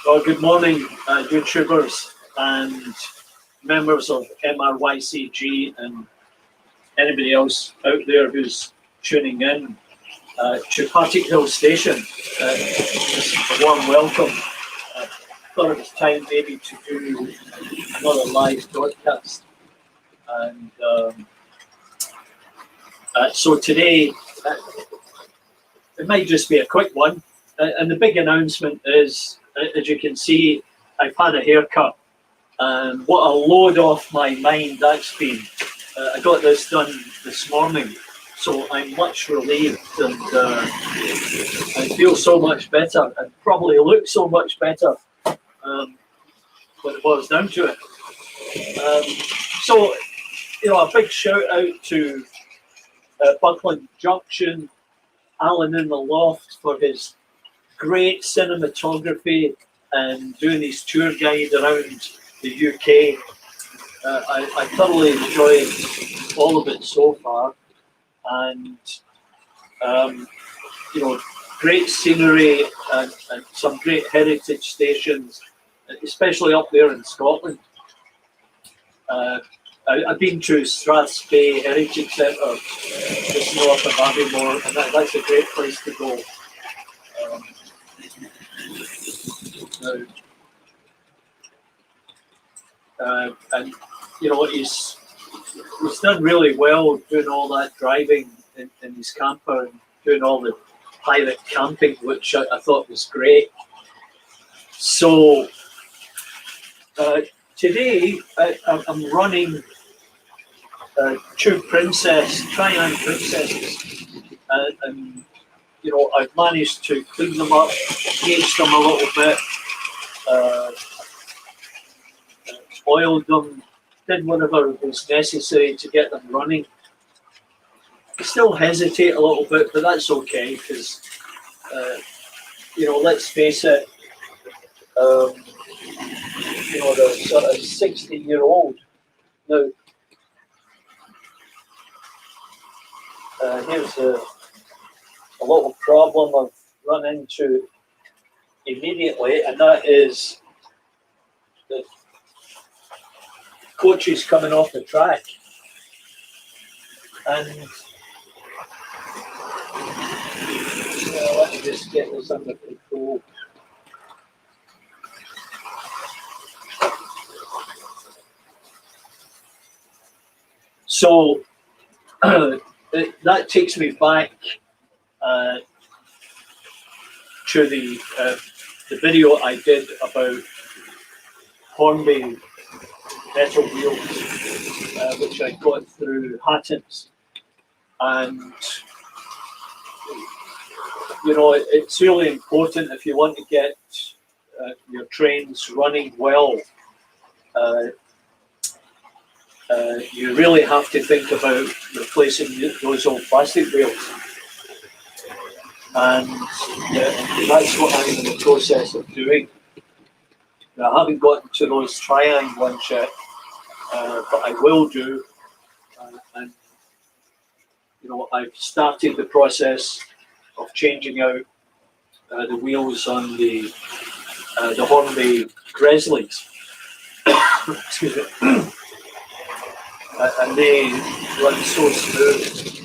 Well, good morning, YouTubers and members of MRYCG and anybody else out there who's tuning in to Partick Hill Station. Just a warm welcome. Thought it was time maybe to do another live broadcast. And so today, it might just be a quick one. And the big announcement is, as you can see, I've had a haircut, and what a load off my mind that's been. I got this done this morning, so I'm much relieved, and I feel so much better, and probably look so much better when it boils down to it. So, a big shout out to Buckland Junction, Alan in the Loft for his great cinematography and doing his tour guide around the UK. I thoroughly enjoyed all of it so far, and great scenery and some great heritage stations, especially up there in Scotland. I've been to Strathspey Heritage Centre just north of Aviemore, and that's a great place to go. And he's done really well doing all that driving in his camper and doing all the private camping, which I thought was great. So today I'm running Triang Princesses, and I've managed to clean them up, age them a little bit, oiled them, did whatever was necessary to get them running. I still hesitate a little bit, but that's okay, because let's face it, they're sort of 60-year-old now. Here's a little problem I've run into immediately, and that is the coaches coming off the track. And let me just get this under control. So that takes me back to the video I did about Hornby metal wheels, which I got through Hattons. And it's really important, if you want to get your trains running well, you really have to think about replacing those old plastic wheels. And that's what I'm in the process of doing. Now, I haven't gotten to those Triang ones yet, but I will do. And I've started the process of changing out the wheels on the Hornby Gresleys. Excuse me. And they run so smooth.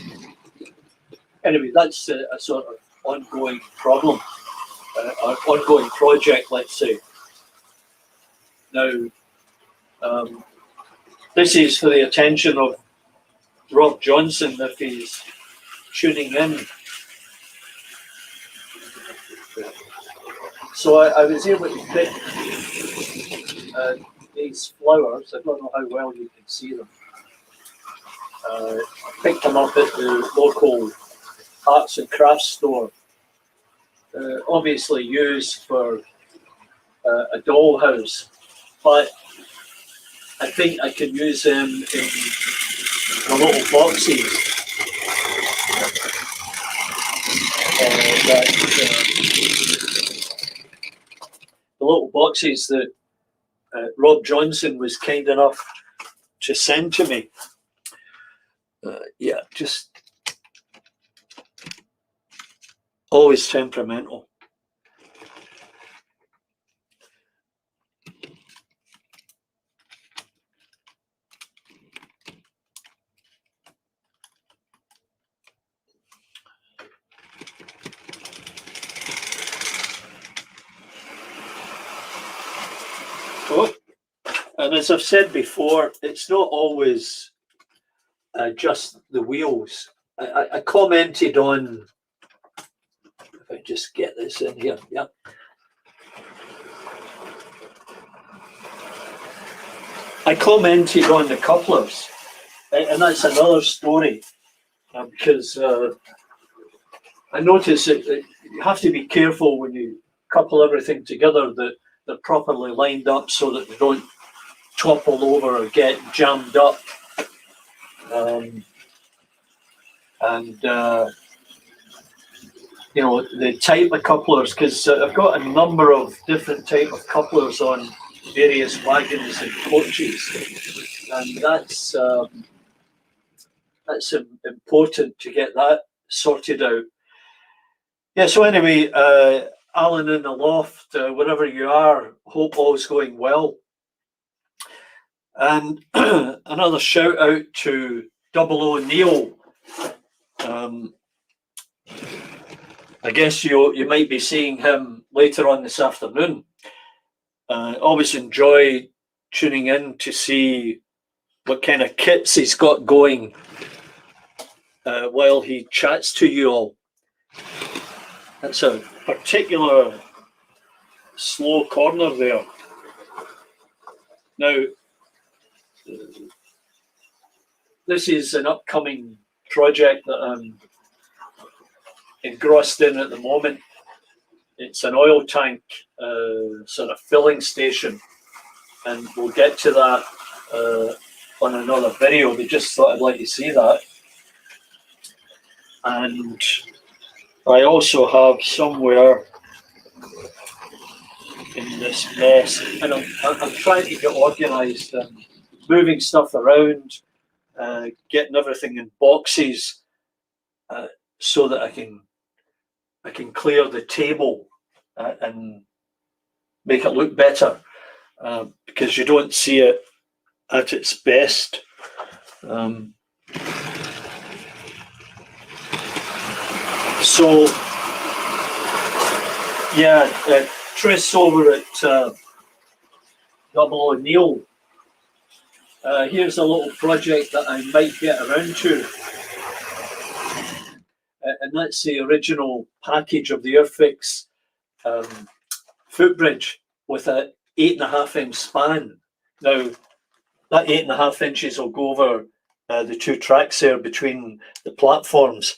Anyway, that's a sort of ongoing problem, an ongoing project, let's say. Now, this is for the attention of Rob Johnson, if he's tuning in. So I was able to pick these flowers. I don't know how well you can see them. I picked them up at the local arts and crafts store. Obviously used for a dollhouse, but I think I can use them in the little boxes. The little boxes that Rob Johnson was kind enough to send to me. Just always temperamental. And as I've said before, it's not always just the wheels. I commented on, if I just get this in here, yeah. I commented on the couplers, and that's another story, because I notice that you have to be careful when you couple everything together that they're properly lined up so that they don't topple over or get jammed up. And you know, the type of couplers, because I've got a number of different type of couplers on various wagons and coaches, and that's important to get that sorted out. Yeah, so anyway, Alan in the loft, wherever you are, hope all's going well. And another shout out to 00 Neil. I guess you might be seeing him later on this afternoon. Always enjoy tuning in to see what kind of kits he's got going while he chats to you all. That's a particular slow corner there. Now, this is an upcoming project that I'm engrossed in at the moment. It's an oil tank sort of filling station, and we'll get to that on another video, but just thought I'd let you see that. And I also have somewhere in this mess, and I'm trying to get organised and moving stuff around, getting everything in boxes so that I can clear the table and make it look better, because you don't see it at its best. So yeah, Tris over at 00 Neil. Here's a little project that I might get around to, and that's the original package of the Airfix footbridge with a 8.5 inch span. Now, that 8.5 inches will go over the two tracks there between the platforms,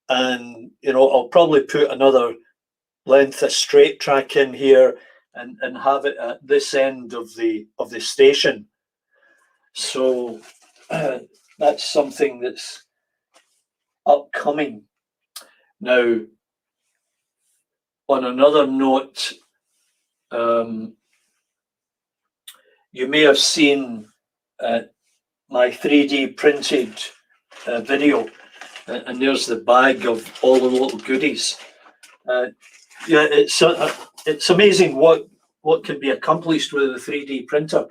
and you know, I'll probably put another length of straight track in here and have it at this end of the station. So that's something that's upcoming. Now, on another note, you may have seen my 3D printed video, and there's the bag of all the little goodies. Yeah, it's amazing what can be accomplished with a 3D printer.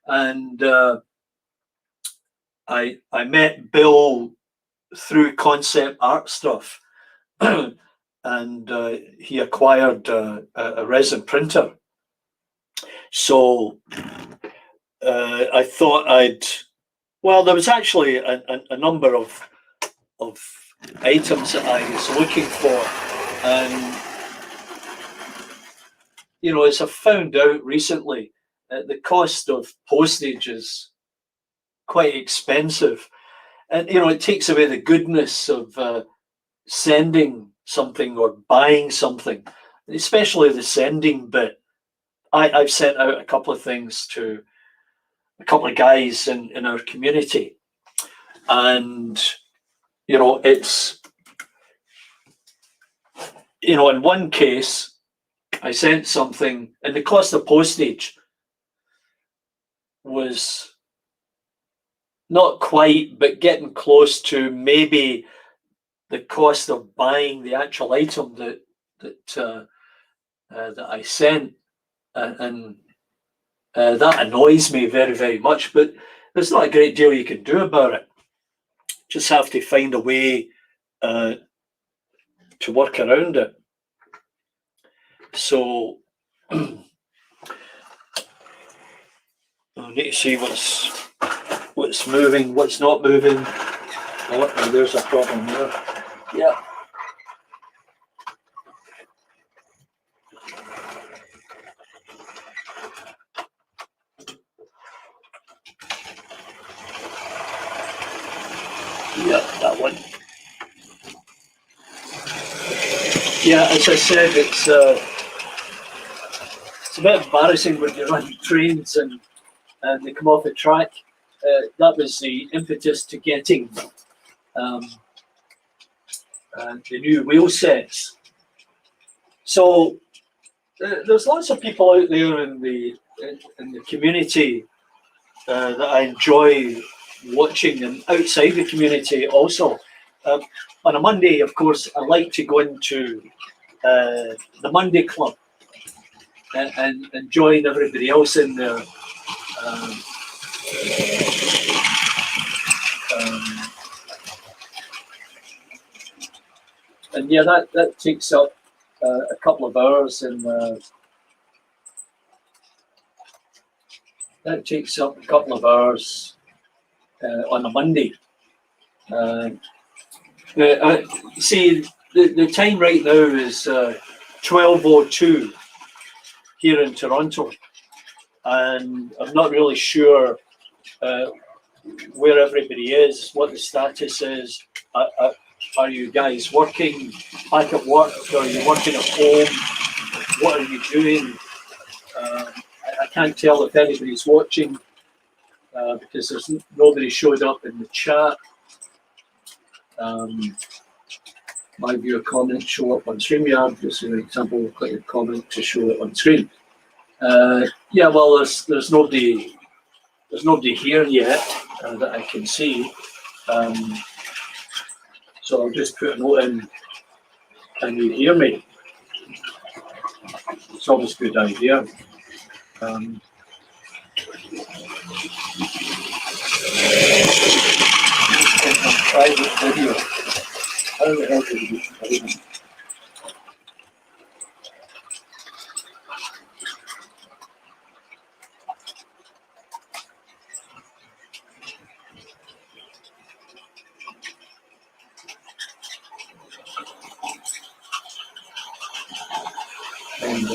And I met Bill through Concept Art Stuff, and he acquired a resin printer. So I thought there was actually a number of items that I was looking for, and you know, as I've found out recently, the cost of postage is quite expensive, and you know, it takes away the goodness of sending something or buying something, especially the sending bit. I've sent out a couple of things to a couple of guys in our community, and you know, it's, you know, in one case I sent something and the cost of postage was not quite, but getting close to maybe the cost of buying the actual item that I sent, and that annoys me very, very much. But there's not a great deal you can do about it. Just have to find a way to work around it. So, oh need to see what's moving, what's not moving. Oh, there's a problem there. Yeah. Yeah, that one. Yeah, as I said, it's a bit embarrassing when you run trains and they come off the track. That was the impetus to getting the new wheel sets. So there's lots of people out there in the community that I enjoy watching, and outside the community also. On a Monday, of course, I like to go into the Monday Club and join everybody else in there. And yeah, that takes up a couple of hours, and that takes up a couple of hours on a Monday. See, the time right now is 12:02 here in Toronto, and I'm not really sure where everybody is, what the status is. Are you guys working back at work? Are you working at home? What are you doing? I can't tell if anybody's watching because there's nobody showed up in the chat. My viewer comments show up on StreamYard. Just an example, we'll click a comment to show it on screen. Yeah, well, there's nobody here yet that I can see. So I'll just put a note in. Can you hear me? It's always a good idea. Private video. How the hell did you do it? And